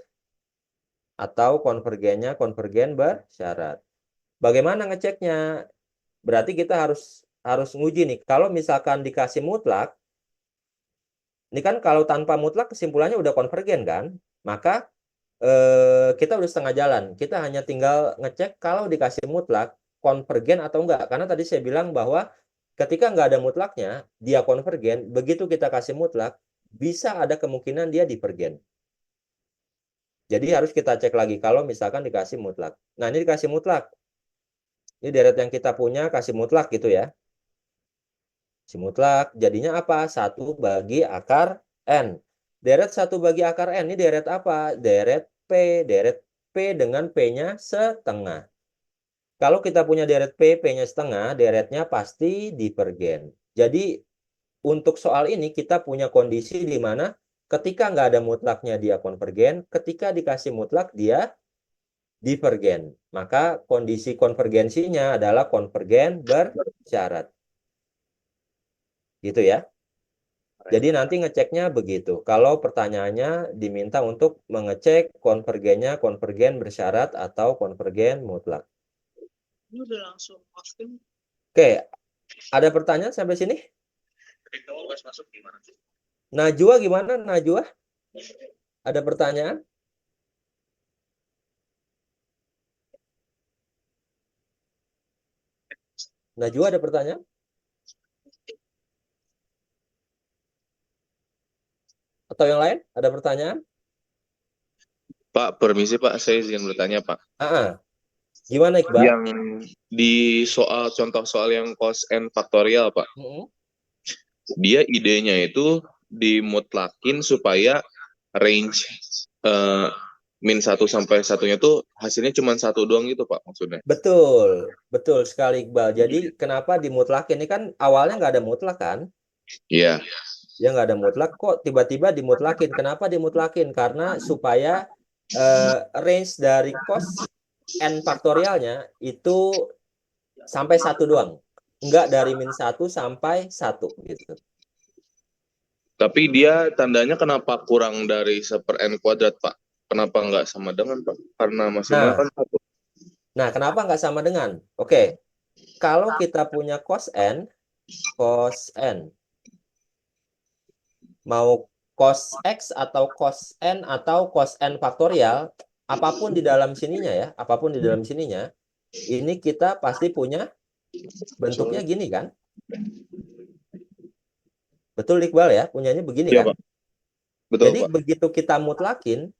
atau konvergennya konvergen bersyarat. Bagaimana ngeceknya? Berarti kita harus harus nguji nih. Kalau misalkan dikasih mutlak, ini kan kalau tanpa mutlak kesimpulannya udah konvergen kan? Maka kita udah setengah jalan. Kita hanya tinggal ngecek kalau dikasih mutlak konvergen atau enggak. Karena tadi saya bilang bahwa ketika nggak ada mutlaknya, dia konvergen. Begitu kita kasih mutlak, bisa ada kemungkinan dia divergen. Jadi harus kita cek lagi kalau misalkan dikasih mutlak. Nah ini dikasih mutlak. Ini deret yang kita punya kasih mutlak gitu ya. Si mutlak jadinya apa? 1/akar N. Deret 1/akar N ini deret apa? Deret P. Deret P dengan P-nya setengah. Kalau kita punya deret P, P-nya setengah, deretnya pasti divergen. Jadi untuk soal ini kita punya kondisi di mana ketika nggak ada mutlaknya dia konvergen, ketika dikasih mutlak dia divergen. Maka kondisi konvergensinya adalah konvergen bersyarat. Gitu ya. Jadi nanti ngeceknya begitu. Kalau pertanyaannya diminta untuk mengecek konvergennya konvergen bersyarat atau konvergen mutlak. Ini udah langsung posting. Oke, ada pertanyaan sampai sini? Kalau pas masuk gimana sih? Najwa gimana? Najwa? Ada pertanyaan? Najwa ada pertanyaan? Atau yang lain? Ada pertanyaan? Pak, permisi Pak, saya izin bertanya Pak. Gimana Iqbal? Yang di contoh soal yang cos n faktorial Pak, dia idenya itu dimutlakin supaya range min 1 sampai satunya tuh hasilnya cuma 1 doang gitu Pak maksudnya. Betul, betul sekali Iqbal. Jadi kenapa dimutlakin? Ini kan awalnya nggak ada mutlak kan? Iya. Ya nggak ada mutlak, kok tiba-tiba dimutlakin. Kenapa dimutlakin? Karena supaya range dari cos n faktorialnya itu sampai 1 doang. Enggak dari min 1 sampai 1 gitu. Tapi dia tandanya kenapa kurang dari 1/n kuadrat Pak? Kenapa nggak sama dengan Pak? Karena maksimal kan 1. Nah, kenapa nggak sama dengan? Oke, kalau kita punya cos n, mau cos x atau cos n atau cos n faktorial, apapun di dalam sininya ya, apapun di dalam sininya, ini kita pasti punya bentuknya gini kan? Betul Iqbal ya, punyanya begini Iya kan? Pak. Betul Jadi Pak. begitu kita mutlakin,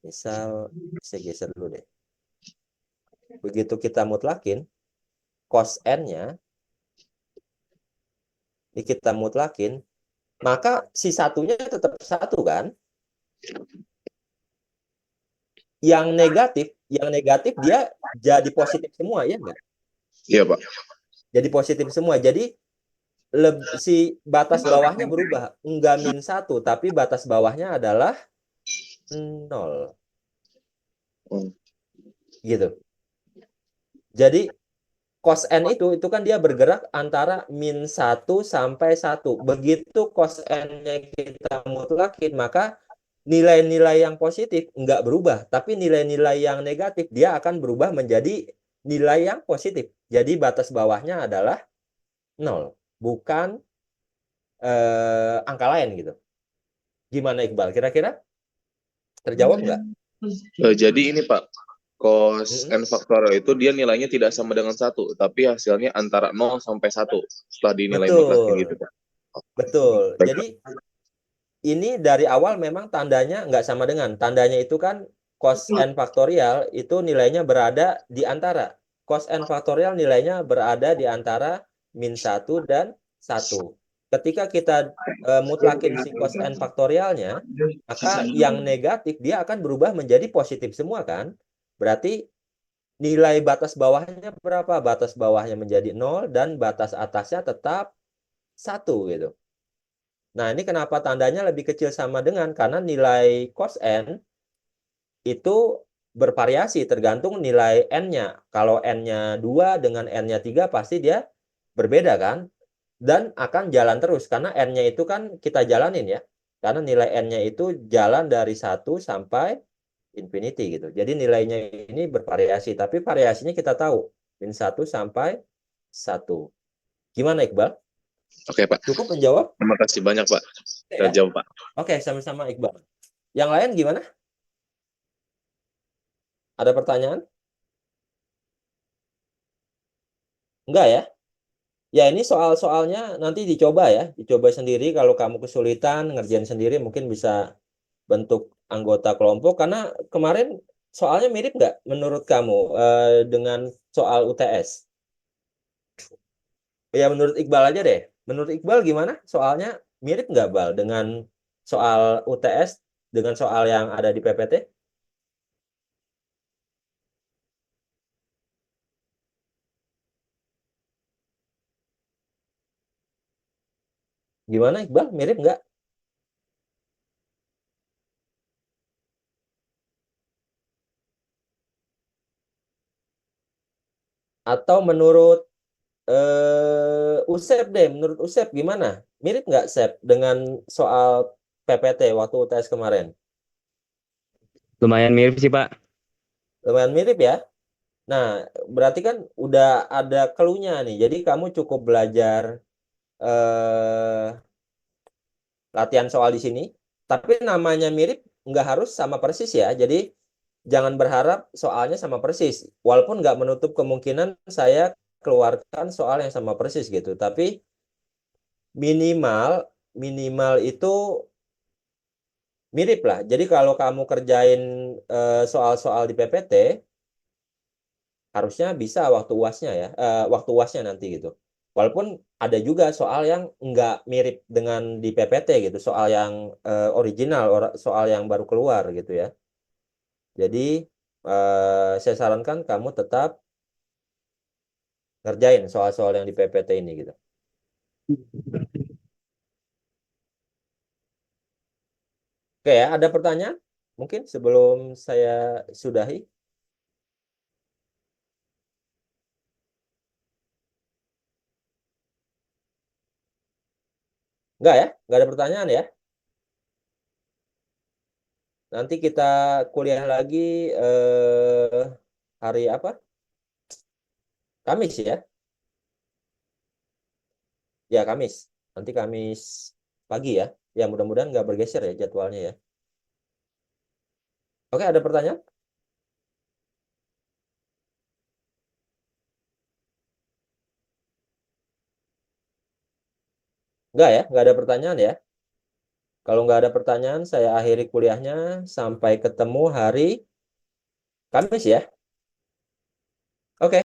misal saya geser dulu deh. Begitu kita mutlakin, cos n-nya ini kita mutlakin, maka si satunya tetap 1 kan? Yang negatif dia jadi positif semua ya enggak? Iya Pak. Jadi positif semua. Jadi si batas bawahnya berubah, enggak min 1, tapi batas bawahnya adalah 0. Gitu. Jadi cos n itu kan dia bergerak antara min 1 sampai 1. Begitu cos n-nya kita mutlakin, maka nilai-nilai yang positif enggak berubah, tapi nilai-nilai yang negatif dia akan berubah menjadi nilai yang positif. Jadi batas bawahnya adalah 0, bukan angka lain gitu. Gimana Iqbal? Kira-kira terjawab nggak? Jadi ini Pak, cos n faktorial itu dia nilainya tidak sama dengan 1, tapi hasilnya antara 0 sampai 1 setelah dinilai mutlakin gitu Pak. Betul. Baik, Jadi ini dari awal memang tandanya nggak sama dengan. Tandanya itu kan cos n faktorial itu nilainya berada di antara. Cos n faktorial nilainya berada di antara min 1 dan 1. Ketika kita mutlakin si cos n faktorialnya, maka yang negatif dia akan berubah menjadi positif semua kan? Berarti nilai batas bawahnya berapa? Batas bawahnya menjadi 0 dan batas atasnya tetap 1 gitu. Nah, ini kenapa tandanya lebih kecil sama dengan? Karena nilai cos n itu bervariasi tergantung nilai n-nya. Kalau n-nya 2 dengan n-nya 3 pasti dia berbeda kan? Dan akan jalan terus. Karena n-nya itu kan kita jalanin ya. Karena nilai n-nya itu jalan dari 1 sampai infinity gitu. Jadi nilainya ini bervariasi. Tapi variasinya kita tahu. Min 1 sampai 1. Gimana Iqbal? Oke Pak. Cukup menjawab? Terima kasih banyak Pak. Terjawab Pak. Oke, sama-sama Iqbal. Yang lain gimana? Ada pertanyaan? Enggak ya? Ya ini soal-soalnya nanti dicoba ya. Dicoba sendiri, kalau kamu kesulitan ngerjain sendiri mungkin bisa bentuk anggota kelompok. Karena kemarin soalnya mirip nggak menurut kamu dengan soal UTS? Ya menurut Iqbal aja deh. Menurut Iqbal gimana? Soalnya mirip nggak Bal dengan soal UTS dengan soal yang ada di PPT? Gimana Iqbal? Mirip nggak? Atau menurut Usep deh, menurut Usep gimana? Mirip nggak Sep dengan soal PPT waktu UTS kemarin? Lumayan mirip sih Pak. Lumayan mirip ya? Nah, berarti kan udah ada clue-nya nih. Jadi kamu cukup belajar latihan soal di sini. Tapi namanya mirip nggak harus sama persis ya. Jadi jangan berharap soalnya sama persis. Walaupun nggak menutup kemungkinan saya keluarkan soal yang sama persis gitu. Tapi minimal minimal itu mirip lah. Jadi kalau kamu kerjain soal-soal di PPT, harusnya bisa waktu UASnya ya, waktu UASnya nanti gitu. Walaupun ada juga soal yang nggak mirip dengan di PPT gitu, soal yang original, soal yang baru keluar gitu ya. Jadi saya sarankan kamu tetap ngerjain soal-soal yang di PPT ini gitu. Oke ya, ada pertanyaan? Mungkin sebelum saya sudahi. Enggak ya? Enggak ada pertanyaan ya? Nanti kita kuliah lagi hari apa? Kamis ya? Ya, Kamis. Nanti Kamis pagi ya. Ya, mudah-mudahan nggak bergeser ya jadwalnya ya. Oke, ada pertanyaan? Enggak ya? Nggak ada pertanyaan ya? Kalau nggak ada pertanyaan, saya akhiri kuliahnya. Sampai ketemu hari Kamis ya.